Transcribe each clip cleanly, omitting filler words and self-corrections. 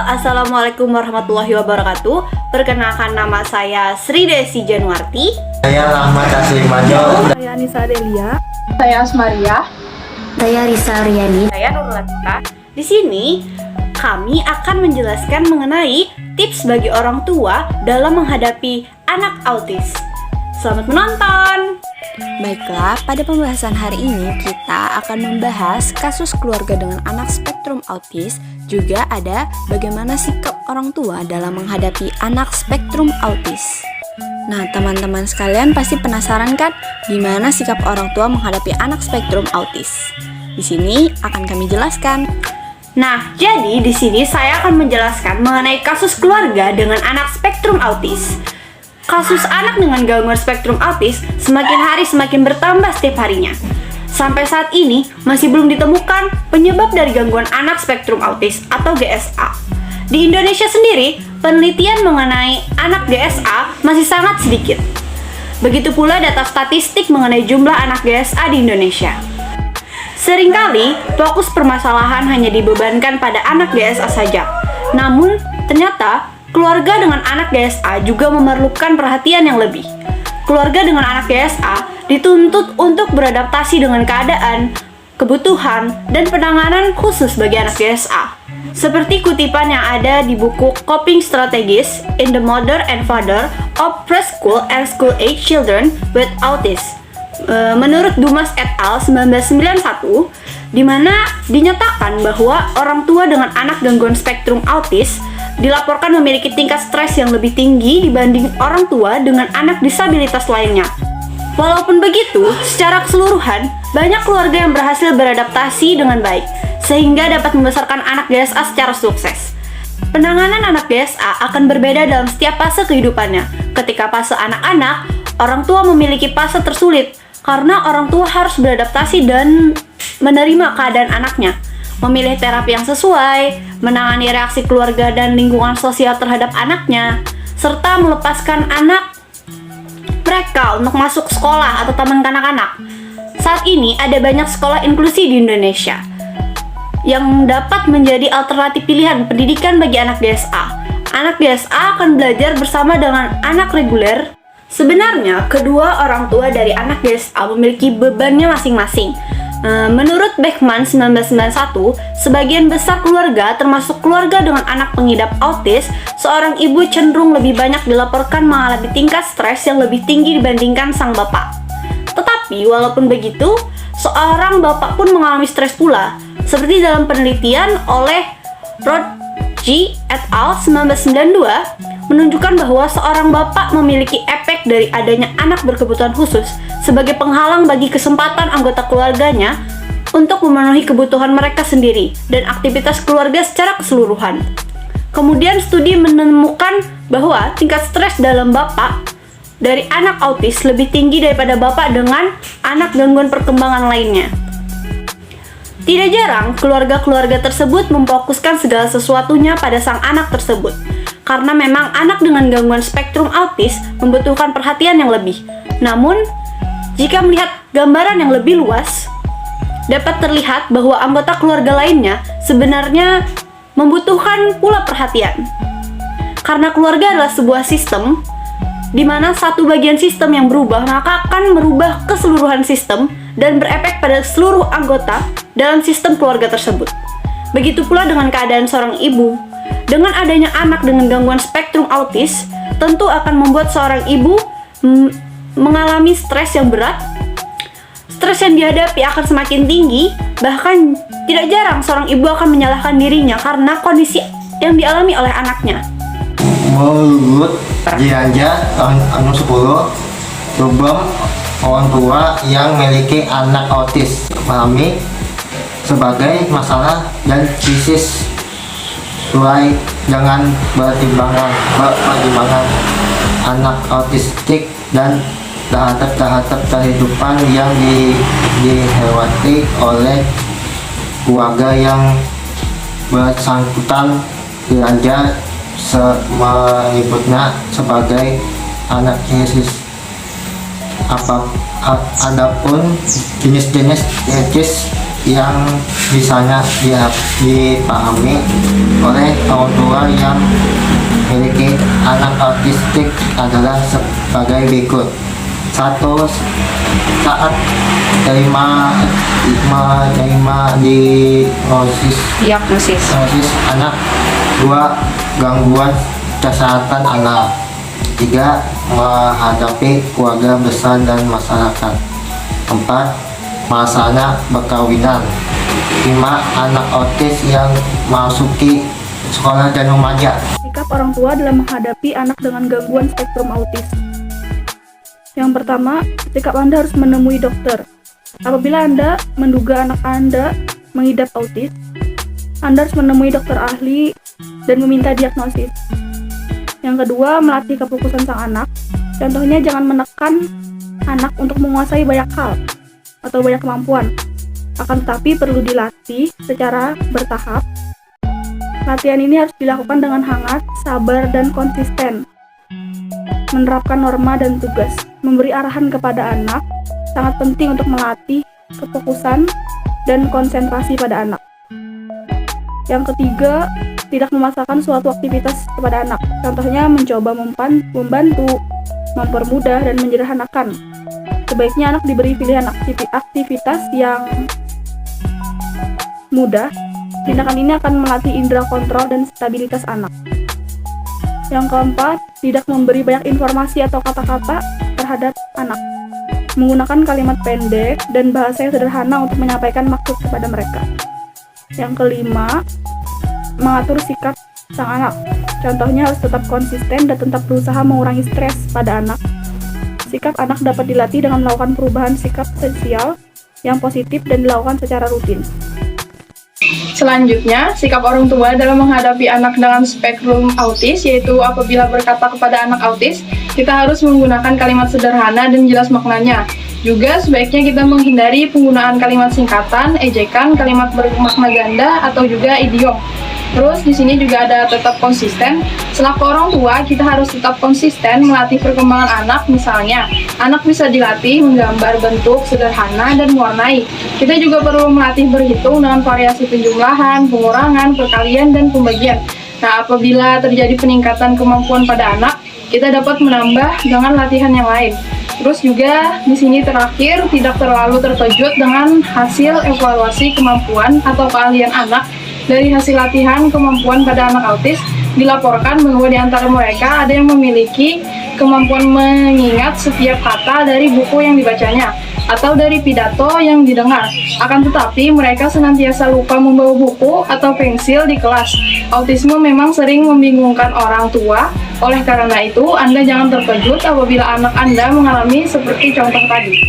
Assalamualaikum warahmatullahi wabarakatuh. Perkenalkan, nama saya Sri Desi Januarti. Saya Rahmat Aslimanjo. Saya Anissa Delia. Saya Asmaria. Saya Risa Riani. Saya Nurlatika. Di sini kami akan menjelaskan mengenai tips bagi orang tua dalam menghadapi anak autis. Selamat menonton. Baiklah, pada pembahasan hari ini kita akan membahas kasus keluarga dengan anak spektrum autis. Juga ada bagaimana sikap orang tua dalam menghadapi anak spektrum autis. Nah, teman-teman sekalian pasti penasaran kan gimana sikap orang tua menghadapi anak spektrum autis? Di sini akan kami jelaskan. Nah, jadi di sini saya akan menjelaskan mengenai kasus keluarga dengan anak spektrum autis. Kasus anak dengan gangguan spektrum autis semakin hari semakin bertambah setiap harinya. Sampai saat ini masih belum ditemukan penyebab dari gangguan anak spektrum autis atau GSA. Di Indonesia sendiri, penelitian mengenai anak GSA masih sangat sedikit. Begitu pula data statistik mengenai jumlah anak GSA di Indonesia. Seringkali fokus permasalahan hanya dibebankan pada anak GSA saja. Namun, ternyata keluarga dengan anak GSA juga memerlukan perhatian yang lebih. Keluarga dengan anak GSA dituntut untuk beradaptasi dengan keadaan, kebutuhan, dan penanganan khusus bagi anak GSA. Seperti kutipan yang ada di buku Coping Strategies in the Mother and Father of Preschool and School Age Children with Autism, menurut Dumas et al. 1991, di mana dinyatakan bahwa orang tua dengan anak gangguan spektrum autis dilaporkan memiliki tingkat stres yang lebih tinggi dibanding orang tua dengan anak disabilitas lainnya. Walaupun begitu, secara keseluruhan, banyak keluarga yang berhasil beradaptasi dengan baik, sehingga dapat membesarkan anak GSA secara sukses. Penanganan anak GSA akan berbeda dalam setiap fase kehidupannya. Ketika fase anak-anak, orang tua memiliki fase tersulit, karena orang tua harus beradaptasi dan menerima keadaan anaknya, memilih terapi yang sesuai, menangani reaksi keluarga dan lingkungan sosial terhadap anaknya, serta melepaskan anak mereka untuk masuk sekolah atau taman kanak-kanak. Saat ini ada banyak sekolah inklusi di Indonesia yang dapat menjadi alternatif pilihan pendidikan bagi anak GSA. Anak GSA akan belajar bersama dengan anak reguler. Sebenarnya, kedua orang tua dari anak GSA memiliki bebannya masing-masing. Menurut Beckman 1991, sebagian besar keluarga, termasuk keluarga dengan anak pengidap autis, seorang ibu cenderung lebih banyak dilaporkan mengalami tingkat stres yang lebih tinggi dibandingkan sang bapak. Tetapi, walaupun begitu, seorang bapak pun mengalami stres pula, seperti dalam penelitian oleh Rodji et al. 1992, menunjukkan bahwa seorang bapak memiliki efek dari adanya anak berkebutuhan khusus sebagai penghalang bagi kesempatan anggota keluarganya untuk memenuhi kebutuhan mereka sendiri dan aktivitas keluarga secara keseluruhan. Kemudian studi menemukan bahwa tingkat stres dalam bapak dari anak autis lebih tinggi daripada bapak dengan anak gangguan perkembangan lainnya. Tidak jarang, keluarga-keluarga tersebut memfokuskan segala sesuatunya pada sang anak tersebut, karena memang anak dengan gangguan spektrum autis membutuhkan perhatian yang lebih. Namun, jika melihat gambaran yang lebih luas, dapat terlihat bahwa anggota keluarga lainnya sebenarnya membutuhkan pula perhatian. Karena keluarga adalah sebuah sistem, di mana satu bagian sistem yang berubah maka akan merubah keseluruhan sistem dan berefek pada seluruh anggota dalam sistem keluarga tersebut. Begitu pula dengan keadaan seorang ibu. Dengan adanya anak dengan gangguan spektrum autis, tentu akan membuat seorang ibu mengalami stres yang berat. Stres yang dihadapi akan semakin tinggi, bahkan tidak jarang seorang ibu akan menyalahkan dirinya karena kondisi yang dialami oleh anaknya. Menurut Jiranja tahun 10, problem orang tua yang memiliki anak autis mengalami sebagai masalah dan krisis mulai dengan pertimbangan anak autistik dan tahap-tahap kehidupan yang dilewati oleh keluarga yang bersangkutan. Jiranja menyebutnya sebagai anak krisis. Adapun jenis-jenis krisis yang bisanya dipahami oleh orang tua yang memiliki anak autistik adalah sebagai berikut. 1. Saat terima diagnosis anak. 2. Gangguan kesehatan anak. 3. Menghadapi keluarga besar dan masyarakat. 4. Masalah perkawinan. 5. Anak autis yang masuki sekolah dan remaja. Sikap orang tua dalam menghadapi anak dengan gangguan spektrum autis. Yang pertama, sikap Anda harus menemui dokter. Apabila Anda menduga anak Anda mengidap autis, Anda harus menemui dokter ahli dan meminta diagnosis. Yang kedua, melatih kefokusan sang anak. Contohnya, jangan menekan anak untuk menguasai banyak hal atau banyak kemampuan. Akan tetapi perlu dilatih secara bertahap. Latihan ini harus dilakukan dengan hangat, sabar, dan konsisten. Menerapkan norma dan tugas, memberi arahan kepada anak, sangat penting untuk melatih kefokusan dan konsentrasi pada anak. Yang ketiga, tidak memaksakan suatu aktivitas kepada anak. Contohnya mencoba membantu, mempermudah, dan menyederhanakan. Sebaiknya anak diberi pilihan aktivitas yang mudah. Tindakan ini akan melatih indera kontrol dan stabilitas anak. Yang keempat, tidak memberi banyak informasi atau kata-kata terhadap anak. Menggunakan kalimat pendek dan bahasa yang sederhana untuk menyampaikan maksud kepada mereka. Yang kelima, mengatur sikap sang anak. Contohnya harus tetap konsisten dan tetap berusaha mengurangi stres pada anak. Sikap anak dapat dilatih dengan melakukan perubahan sikap sosial yang positif dan dilakukan secara rutin. Selanjutnya, sikap orang tua dalam menghadapi anak dengan spektrum autis, yaitu apabila berkata kepada anak autis, kita harus menggunakan kalimat sederhana dan jelas maknanya. Juga sebaiknya kita menghindari penggunaan kalimat singkatan, ejekan, kalimat bermakna ganda, atau juga idiom. Terus di sini juga ada tetap konsisten. Selaku orang tua, kita harus tetap konsisten melatih perkembangan anak. Misalnya, anak bisa dilatih menggambar bentuk sederhana dan mewarnai. Kita juga perlu melatih berhitung dengan variasi penjumlahan, pengurangan, perkalian, dan pembagian. Nah, apabila terjadi peningkatan kemampuan pada anak, kita dapat menambah dengan latihan yang lain. Terus juga di sini terakhir, tidak terlalu terkejut dengan hasil evaluasi kemampuan atau keahlian anak. Dari hasil latihan kemampuan pada anak autis, dilaporkan bahwa di antara mereka ada yang memiliki kemampuan mengingat setiap kata dari buku yang dibacanya atau dari pidato yang didengar. Akan tetapi mereka senantiasa lupa membawa buku atau pensil di kelas. Autisme memang sering membingungkan orang tua. Oleh karena itu, Anda jangan terkejut apabila anak Anda mengalami seperti contoh tadi.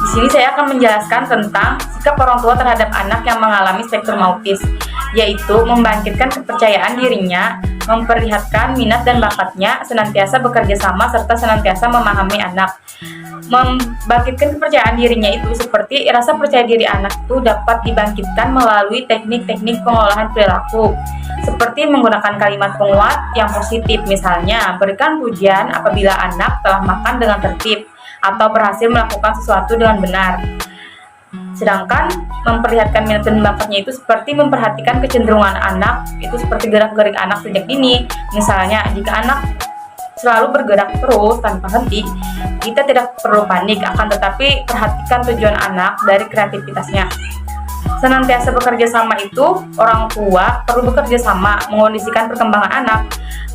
Di sini saya akan menjelaskan tentang sikap orang tua terhadap anak yang mengalami spektrum autis, yaitu membangkitkan kepercayaan dirinya, memperlihatkan minat dan bakatnya, senantiasa bekerja sama, serta senantiasa memahami anak. Membangkitkan kepercayaan dirinya itu seperti rasa percaya diri anak itu dapat dibangkitkan melalui teknik-teknik pengolahan perilaku, seperti menggunakan kalimat penguat yang positif, misalnya berikan pujian apabila anak telah makan dengan tertib atau berhasil melakukan sesuatu dengan benar. Sedangkan memperlihatkan minat dan bakatnya itu seperti memperhatikan kecenderungan anak, itu seperti gerak-gerik anak sejak dini. Misalnya, jika anak selalu bergerak terus tanpa henti, kita tidak perlu panik, akan tetapi perhatikan tujuan anak dari kreativitasnya. Senantiasa bekerja sama itu, orang tua perlu bekerja sama mengondisikan perkembangan anak.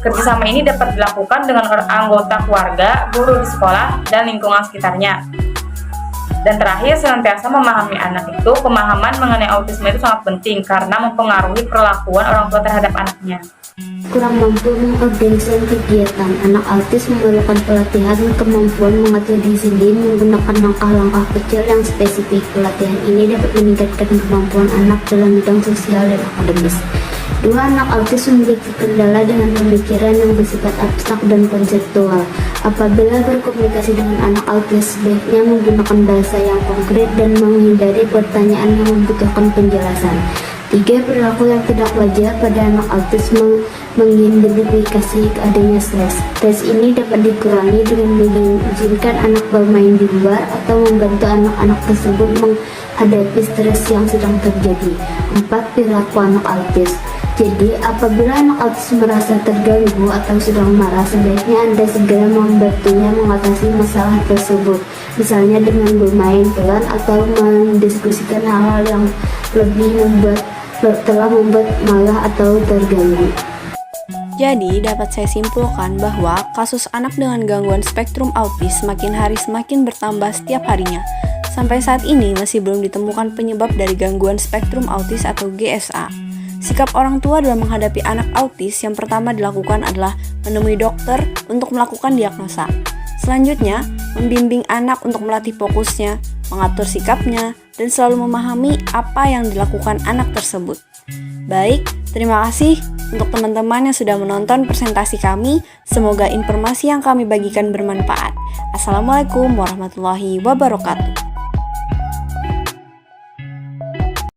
Kerjasama ini dapat dilakukan dengan anggota keluarga, guru di sekolah, dan lingkungan sekitarnya. Dan terakhir, senantiasa memahami anak itu. Pemahaman mengenai autisme itu sangat penting karena mempengaruhi perlakuan orang tua terhadap anaknya. Kurang mampu mengorganisasi kegiatan, anak autis memerlukan pelatihan kemampuan mengatur diri sendiri menggunakan langkah-langkah kecil yang spesifik. Pelatihan ini dapat meningkatkan kemampuan anak dalam bidang sosial dan akademis. 2. Anak autis memiliki kendala dengan pemikiran yang bersifat abstrak dan konseptual. Apabila berkomunikasi dengan anak autis, sebaiknya menggunakan bahasa yang konkret dan menghindari pertanyaan yang membutuhkan penjelasan. 3. Perilaku yang tidak wajar pada anak autis mengidentifikasi adanya stres. Stres ini dapat dikurangi dengan mengizinkan anak bermain di luar atau membantu anak-anak tersebut menghadapi stres yang sedang terjadi. 4. Perilaku anak autis. Jadi, apabila anak autis merasa terganggu atau sedang marah, sebaiknya Anda segera membantunya mengatasi masalah tersebut. Misalnya dengan bermain pelan atau mendiskusikan hal-hal yang telah membuat marah atau terganggu. Jadi, dapat saya simpulkan bahwa kasus anak dengan gangguan spektrum autis semakin hari semakin bertambah setiap harinya. Sampai saat ini masih belum ditemukan penyebab dari gangguan spektrum autis atau GSA. Sikap orang tua dalam menghadapi anak autis yang pertama dilakukan adalah menemui dokter untuk melakukan diagnosa. Selanjutnya, membimbing anak untuk melatih fokusnya, mengatur sikapnya, dan selalu memahami apa yang dilakukan anak tersebut. Baik, terima kasih untuk teman-teman yang sudah menonton presentasi kami. Semoga informasi yang kami bagikan bermanfaat. Assalamualaikum warahmatullahi wabarakatuh.